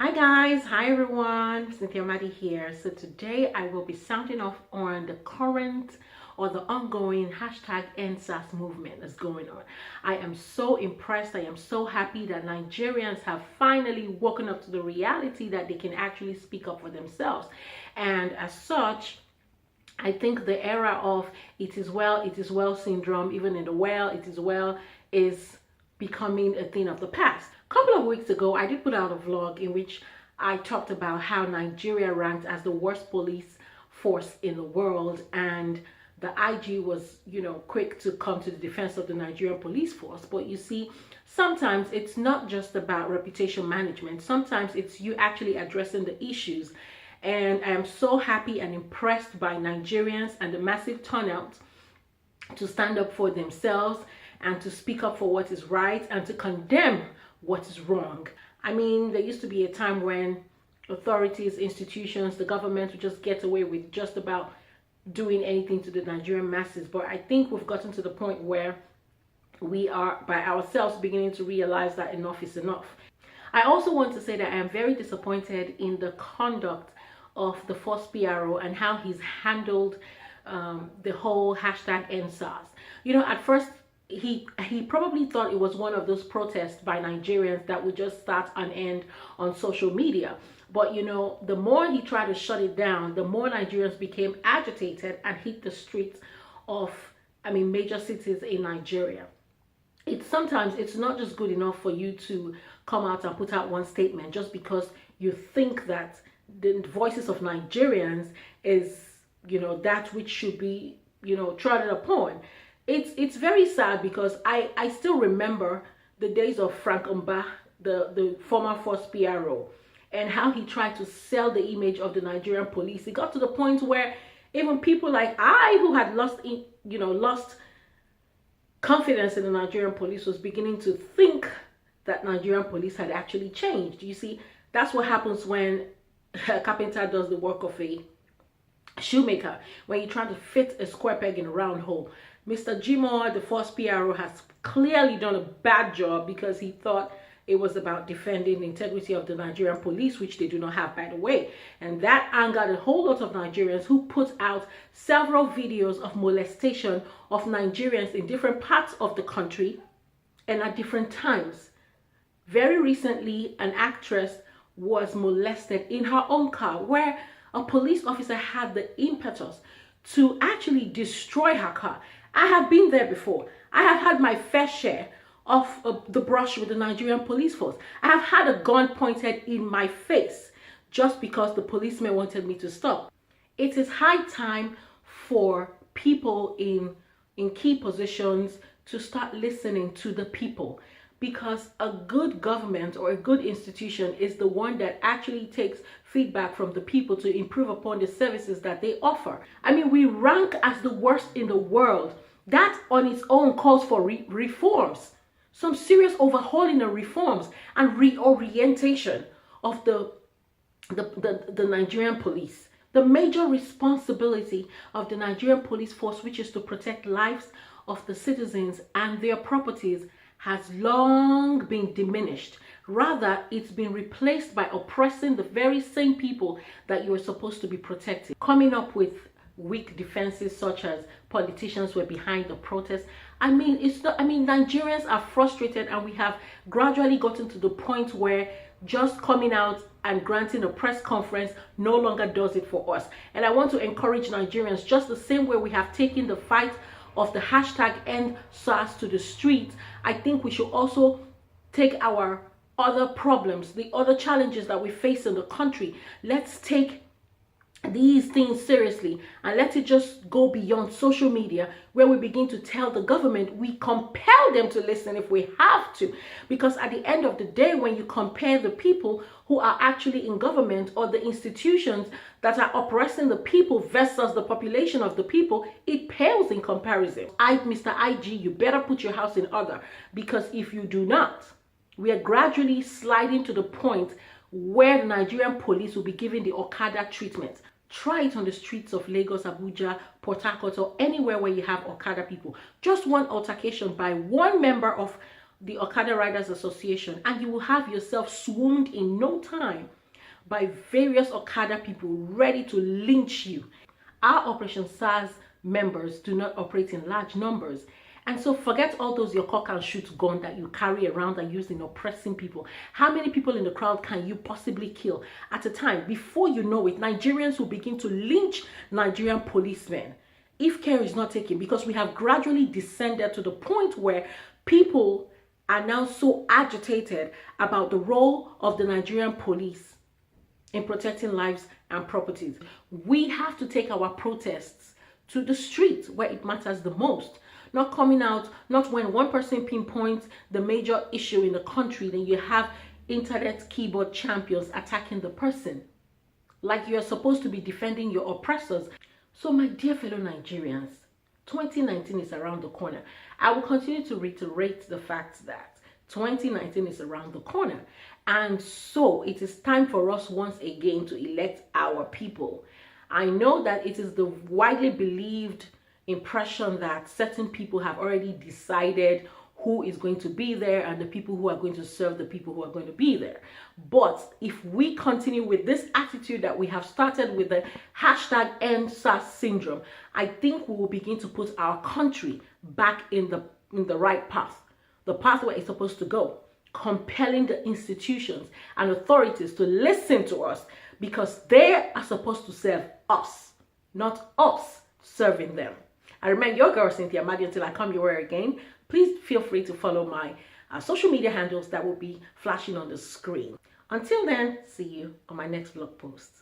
Hi guys, hi everyone, Cynthia Madi here. So today I will be sounding off on the current or the ongoing hashtag NSAS movement that's going on. I am so impressed, I am so happy that Nigerians have finally woken up to the reality that they can actually speak up for themselves. And as such, I think the era of it is well syndrome, even in the well, it is well, is becoming a thing of the past. A couple of weeks ago, I did put out a vlog in which I talked about how Nigeria ranked as the worst police force in the world, and the IG was, quick to come to the defense of the Nigerian police force. But you see, sometimes it's not just about reputation management. Sometimes it's you actually addressing the issues. And I am so happy and impressed by Nigerians and the massive turnout to stand up for themselves and to speak up for what is right and to condemn what is wrong. I mean, there used to be a time when authorities, institutions, the government would just get away with just about doing anything to the Nigerian masses. But I think we've gotten to the point where we are by ourselves beginning to realize that enough is enough. I also want to say that I am very disappointed in the conduct of the first PRO and how he's handled the whole hashtag NSAS. At first he probably thought it was one of those protests by Nigerians that would just start and end on social media. But the more he tried to shut it down, the more Nigerians became agitated and hit the streets of, major cities in Nigeria. Sometimes it's not just good enough for you to come out and put out one statement just because you think that the voices of Nigerians is, that which should be, trodden upon. It's very sad because I still remember the days of Frank Mba, the former first PRO, and how he tried to sell the image of the Nigerian police. It got to the point where even people like I, who had lost confidence in the Nigerian police, was beginning to think that Nigerian police had actually changed. You see, that's what happens when a carpenter does the work of a shoemaker, when you're trying to fit a square peg in a round hole. Mr. Jimoh, the first PRO, has clearly done a bad job because he thought it was about defending the integrity of the Nigerian police, which they do not have, by the way. And that angered a whole lot of Nigerians who put out several videos of molestation of Nigerians in different parts of the country and at different times. Very recently, an actress was molested in her own car, where a police officer had the impetus to actually destroy her car. I have been there before. I have had my fair share of the brush with the Nigerian police force. I have had a gun pointed in my face just because the policeman wanted me to stop. It is high time for people in key positions to start listening to the people, because a good government or a good institution is the one that actually takes feedback from the people to improve upon the services that they offer. We rank as the worst in the world. That on its own calls for reforms, some serious overhauling of reforms and reorientation of the Nigerian police. The major responsibility of the Nigerian police force, which is to protect lives of the citizens and their properties, has long been diminished. Rather, it's been replaced by oppressing the very same people that you are supposed to be protecting. Coming up with weak defenses such as politicians were behind the protest. Nigerians are frustrated, and we have gradually gotten to the point where just coming out and granting a press conference no longer does it for us. And I want to encourage Nigerians, just the same way we have taken the fight of the hashtag NSAS to the streets, I think we should also take our other problems, the other challenges that we face in the country. Let's take these things seriously and let it just go beyond social media, where we begin to tell the government, we compel them to listen if we have to. Because at the end of the day, when you compare the people who are actually in government or the institutions that are oppressing the people versus the population of the people, it pales in comparison. Mr. IG, you better put your house in order, because if you do not, we are gradually sliding to the point where the Nigerian police will be given the Okada treatment. Try it on the streets of Lagos, Abuja, Port Harcourt, or anywhere where you have Okada people. Just one altercation by one member of the Okada Riders Association, and you will have yourself swooned in no time by various Okada people ready to lynch you. Our Operation SARS members do not operate in large numbers. And so forget all those your cock and shoot gun that you carry around and use in oppressing people. How many people in the crowd can you possibly kill at a time? Before you know it, Nigerians will begin to lynch Nigerian policemen if care is not taken, because we have gradually descended to the point where people are now so agitated about the role of the Nigerian police in protecting lives and properties. We have to take our protests to the streets where it matters the most. Not coming out, not when one person pinpoints the major issue in the country, then you have internet keyboard champions attacking the person. Like you're supposed to be defending your oppressors. So my dear fellow Nigerians, 2019 is around the corner. I will continue to reiterate the fact that 2019 is around the corner. And so it is time for us once again to elect our people. I know that it is the widely believed impression that certain people have already decided who is going to be there and the people who are going to serve the people who are going to be there. But if we continue with this attitude that we have started with the hashtag #EndSARS syndrome, I think we will begin to put our country back in the right path, the path where it's supposed to go, compelling the institutions and authorities to listen to us, because they are supposed to serve us, not us serving them. I remain your girl, Cynthia Madi. Until I come your way again, please feel free to follow my social media handles that will be flashing on the screen. Until then, see you on my next blog post.